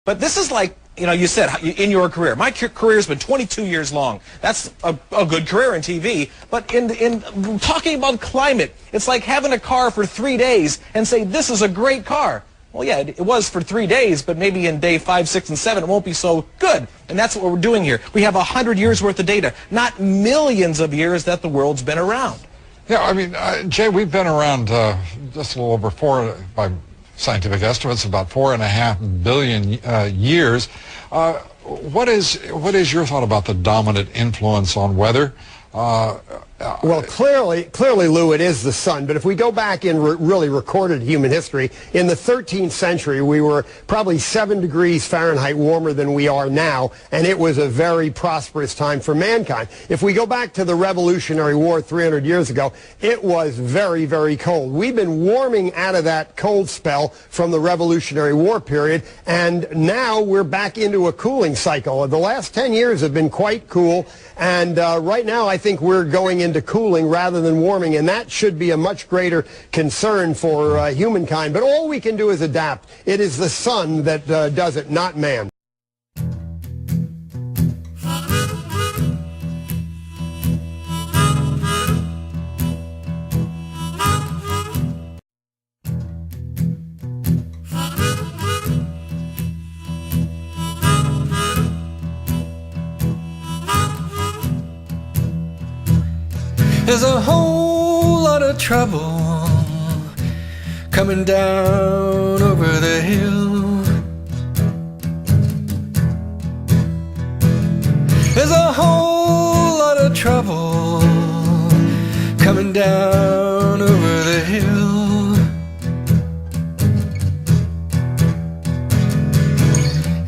But this is like, you know, you said in your career. My career has been 22 years long. That's a good career in TV. But in talking about climate, it's like having a car for 3 days and say, this is a great car. Well, yeah, it was for 3 days, but maybe in day 5, 6, and 7, it won't be so good. And that's what we're doing here. We have 100 years worth of data, not millions of years that the world's been around. Yeah, I mean, Jay, we've been around just a little over by scientific estimates, about 4.5 billion years. What is your thought about the dominant influence on weather? Well, clearly, Lou, it is the sun. But if we go back in really recorded human history, in the 13th century, we were probably 7 degrees Fahrenheit warmer than we are now, and it was a very prosperous time for mankind. If we go back to the Revolutionary War 300 years ago, it was very, very cold. We've been warming out of that cold spell from the Revolutionary War period, and now we're back into a cooling cycle. The last 10 years have been quite cool, and right now I think we're going into cooling rather than warming, and that should be a much greater concern for humankind. But all we can do is adapt. It is the sun that does it, not man. There's a whole lot of trouble coming down over the hill. There's a whole lot of trouble coming down over the hill.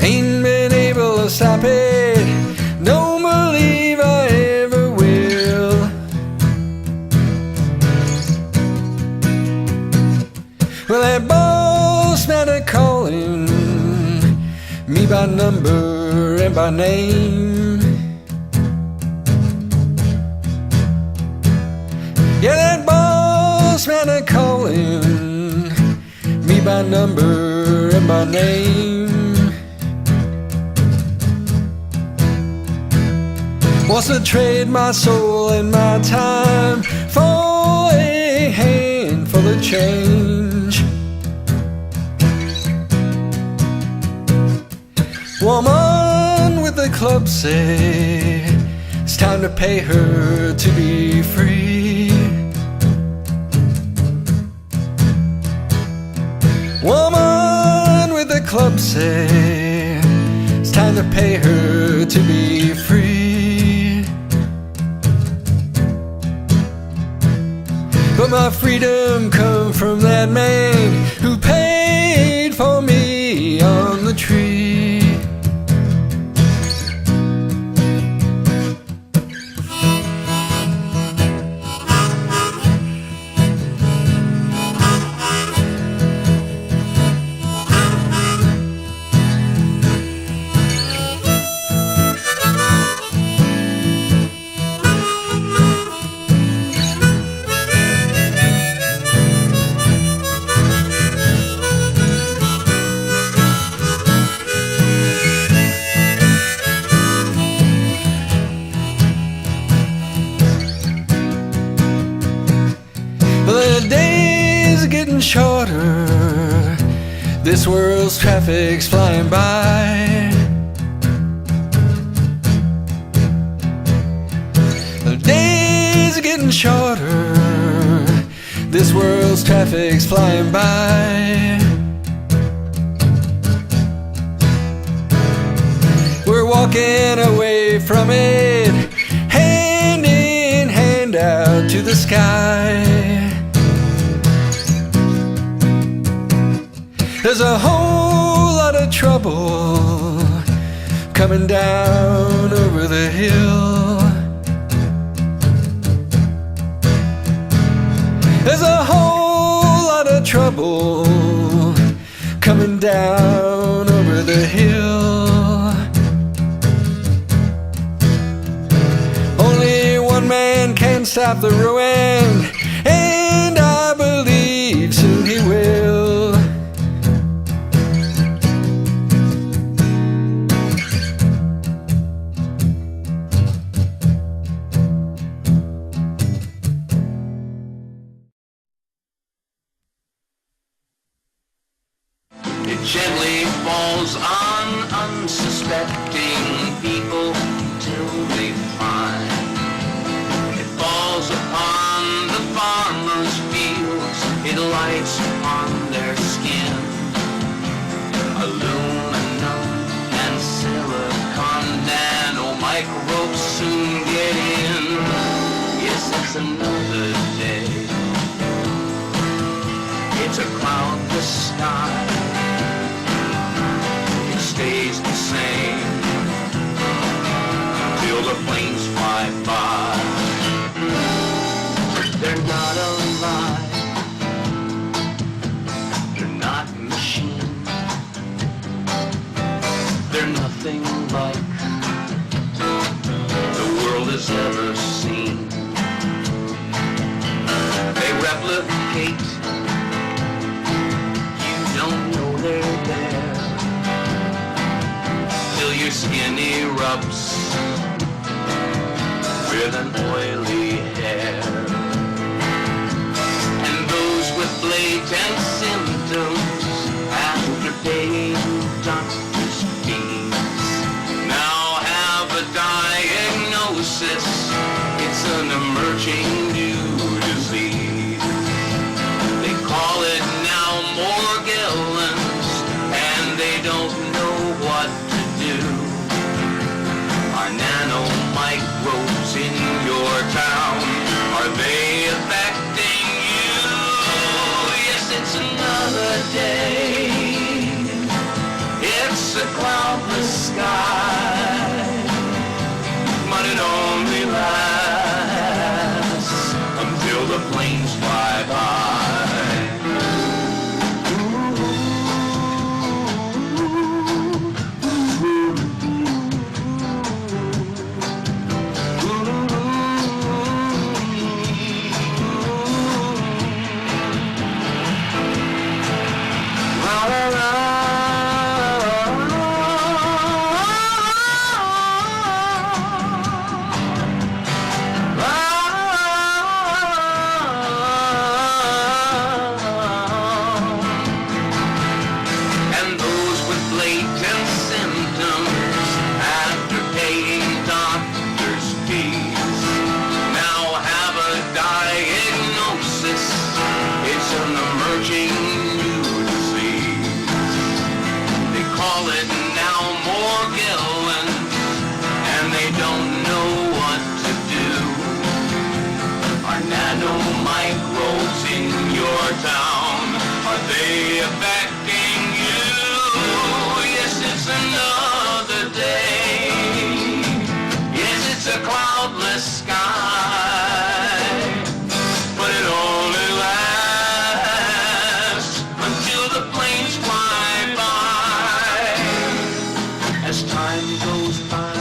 Ain't been able to stop it, don't believe I ever will. Well, that boss man a calling me by number and by name. Yeah, that boss man a calling me by number and by name. Wants to trade my soul and my time for a handful of change. Woman with the club say it's time to pay her to be free. Woman with the club say it's time to pay her to be free. But my freedom come from that man who paid for me on the tree. Shorter, this world's traffic's flying by. The days are getting shorter, this world's traffic's flying by. We're walking away from it, hand in hand out to the sky. There's a whole lot of trouble coming down over the hill. There's a whole lot of trouble coming down over the hill. Only one man can stop the ruin, and I believe soon he will. another day. It's a cloudless sky. It stays the same till the planes fly by. They're not alive. They're not machines. They're nothing like the world has ever seen. They replicate. You don't know they're there till your skin erupts with an oily hair. And those with blatant symptoms after paying doctor's fees now have a diagnosis. It's an emerging new disease. They call it now Morgellons, and they don't know what to do. Are nanomicrobes in your town? Are they affecting you? Yes, it's another day. It's a cloudless sky, but it only lasts until the planes fly by. Nanomicrobes in your town, are they affecting you? Yes, it's another day. Yes, it's a cloudless sky, but it only lasts until the planes fly by. As time goes by,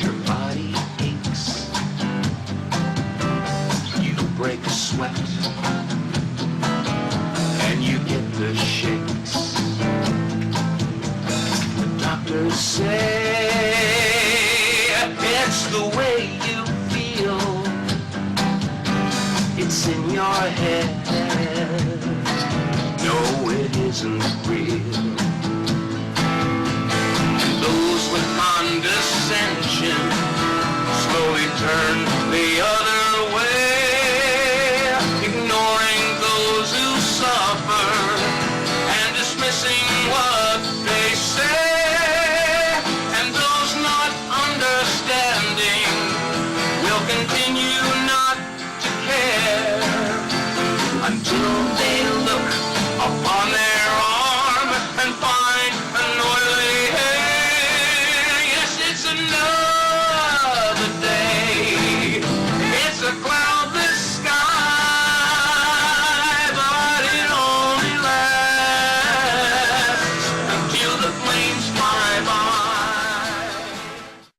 your body aches. Break a sweat and you get the shakes. The doctors say it's the way you feel. It's in your head. No, it isn't real. And those with condescension slowly turn the other way, ignoring those who suffer and dismissing what they say. And those not understanding will continue